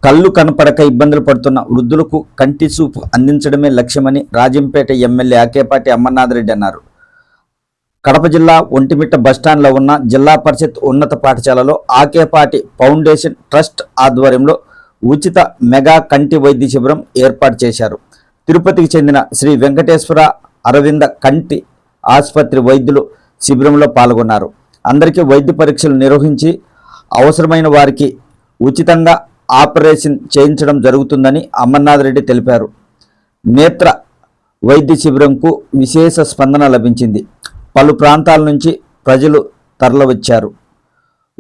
కళ్ళు కనపడక ఇబ్బందులు పడుతున్న వృద్ధులకు కంటి చూపు అందించడమే లక్ష్యమని రాజంపేట ఎమ్మెల్యే ఆకేపాటి అమర్నాథ్ రెడ్డి అన్నారు. కడప జిల్లా ఒంటిమిట్ట బస్టాండ్లో ఉన్న జిల్లా పరిషత్ ఉన్నత పాఠశాలలో ఆకేపాటి ఫౌండేషన్ ట్రస్ట్ ఆధ్వర్యంలో ఉచిత మెగా కంటి వైద్య శిబిరం ఏర్పాటు చేశారు. తిరుపతికి చెందిన శ్రీ వెంకటేశ్వర అరవింద కంటి ఆసుపత్రి వైద్యులు శిబిరంలో పాల్గొన్నారు. అందరికీ వైద్య పరీక్షలు నిర్వహించి అవసరమైన వారికి ఉచితంగా ఆపరేషన్ చేయించడం జరుగుతుందని అమర్నాథ్ రెడ్డి తెలిపారు. నేత్ర వైద్య శిబిరంకు విశేష స్పందన లభించింది. పలు ప్రాంతాల నుంచి ప్రజలు తరలివచ్చారు.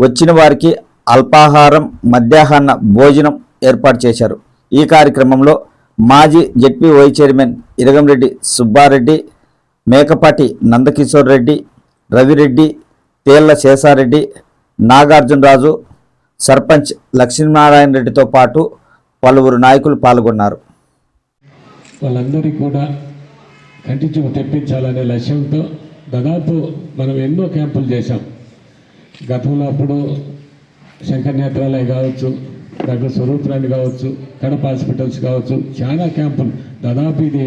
వచ్చిన వారికి అల్పాహారం, మధ్యాహ్న భోజనం ఏర్పాటు చేశారు. ఈ కార్యక్రమంలో మాజీ ZP vice chairman Iragamreddy Subbareddy, Mekapati Nandakishore Reddy, Ravireddy, Thella Seshareddy, Nagarjunaraju, sarpanch Lakshminarayana రెడ్డితో పాటు పలువురు నాయకులు పాల్గొన్నారు. వాళ్ళందరికీ కూడా కంటి చూపు తెప్పించాలనే లక్ష్యంతో దాదాపు మనం ఎన్నో క్యాంపులు చేశాం. గతంలో అప్పుడు శంకర్ నేత్రాలయ కావచ్చు, డాక్టర్ స్వరూపరాణి కావచ్చు, కడప హాస్పిటల్స్ కావచ్చు, చాలా క్యాంపులు దాదాపు ఇది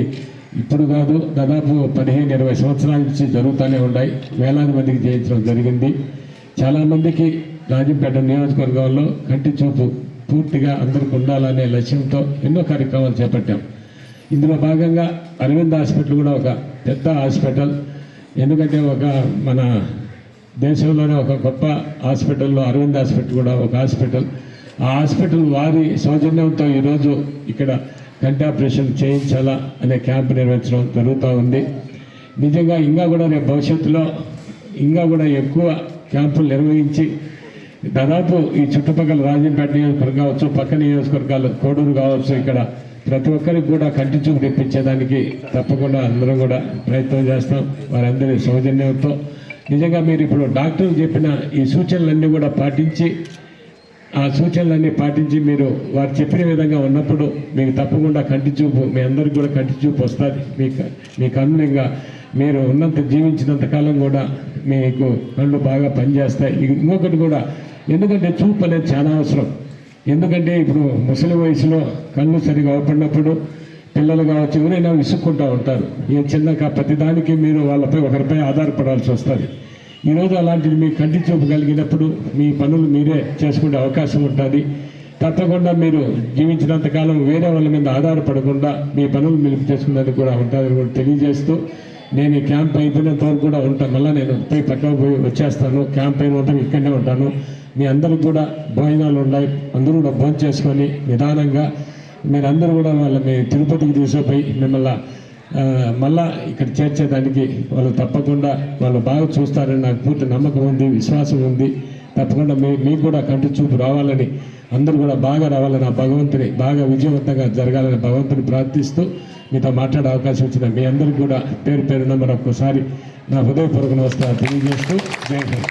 ఇప్పుడు కాదు, దాదాపు 15-20 సంవత్సరాల నుంచి జరుగుతూనే ఉన్నాయి. వేలాది మందికి చేయించడం జరిగింది. చాలామందికి రాజంపేట నియోజకవర్గంలో కంటి చూపు పూర్తిగా అందరికి ఉండాలనే లక్ష్యంతో ఎన్నో కార్యక్రమాలు చేపట్టాం. ఇందులో భాగంగా అరవింద్ హాస్పిటల్ కూడా ఒక పెద్ద హాస్పిటల్. ఎందుకంటే మన దేశంలోనే ఒక గొప్ప హాస్పిటల్లో అరవింద్ హాస్పిటల్ కూడా ఒక హాస్పిటల్. ఆ హాస్పిటల్ వారి సౌజన్యంతో ఈరోజు ఇక్కడ కంటి ఆపరేషన్ చేయించాలా అనే క్యాంప్ నిర్వహించడం జరుగుతూ ఉంది. నిజంగా ఇంకా కూడా రేపు భవిష్యత్తులో ఇంకా కూడా ఎక్కువ క్యాంపులు నిర్వహించి దాదాపు ఈ చుట్టుపక్కల రాజంపేట నియోజకవర్గం కావచ్చు, పక్క నియోజకవర్గాలు కోడూరు కావచ్చు, ఇక్కడ ప్రతి ఒక్కరికి కూడా కంటి చూపు తెప్పించేదానికి తప్పకుండా అందరం కూడా ప్రయత్నం చేస్తాం వారందరి సౌజన్యంతో. నిజంగా మీరు ఇప్పుడు డాక్టర్లు చెప్పిన ఈ సూచనలన్నీ కూడా పాటించి, ఆ సూచనలన్నీ పాటించి మీరు వారు చెప్పిన విధంగా ఉన్నప్పుడు మీకు తప్పకుండా కంటి చూపు, మీ అందరికి కూడా కంటి చూపు వస్తుంది. మీ కళ్ళు ఇంకా మీరు ఉన్నంత జీవించినంత కాలం కూడా మీకు కళ్ళు బాగా పనిచేస్తాయి. ఇంకొకటి కూడా, ఎందుకంటే చూపు అనేది చాలా అవసరం. ఎందుకంటే ఇప్పుడు ముసలి వయసులో కళ్ళు సరిగా అవపడినప్పుడు పిల్లలు కావచ్చు, ఎవరైనా విసుక్కుంటూ ఉంటారు. ఏ చిన్న ప్రతిదానికి మీరు వాళ్ళపై ఒకరిపై ఆధారపడాల్సి వస్తుంది. ఈరోజు అలాంటిది మీ కంటి చూపు కలిగినప్పుడు మీ పనులు మీరే చేసుకునే అవకాశం ఉంటుంది. తప్పకుండా మీరు జీవించినంతకాలం వేరే వాళ్ళ మీద ఆధారపడకుండా మీ పనులు మీరు చేసుకునేది కూడా ఉంటుందని కూడా తెలియజేస్తూ, నేను ఈ క్యాంప్ అయిపోయినంత వరకు కూడా ఉంటాను. మళ్ళీ నేను పక్కకు పోయి వచ్చేస్తాను. క్యాంప్ అయిన వరకు ఇక్కడనే ఉంటాను. మీ అందరికి కూడా భోజనాలు ఉన్నాయి. అందరూ కూడా భోజనం చేసుకొని నిదానంగా మీరందరూ కూడా మీ తిరుపతికి తీసుకుపోయి మిమ్మల్ని మళ్ళా ఇక్కడ చేర్చేదానికి వాళ్ళు తప్పకుండా వాళ్ళు బాగా చూస్తారని నాకు పూర్తి నమ్మకం ఉంది, విశ్వాసం ఉంది. తప్పకుండా మీకు కూడా కంటి చూపు రావాలని, అందరూ కూడా బాగా రావాలని, ఆ భగవంతుని బాగా విజయవంతంగా జరగాలని భగవంతుని ప్రార్థిస్తూ మీతో మాట్లాడే అవకాశం ఇచ్చిన మీ అందరికీ కూడా పేరు పేరున మరొకసారి నా హృదయపూర్వక నమస్కారం తెలియజేస్తూ జై హింద్.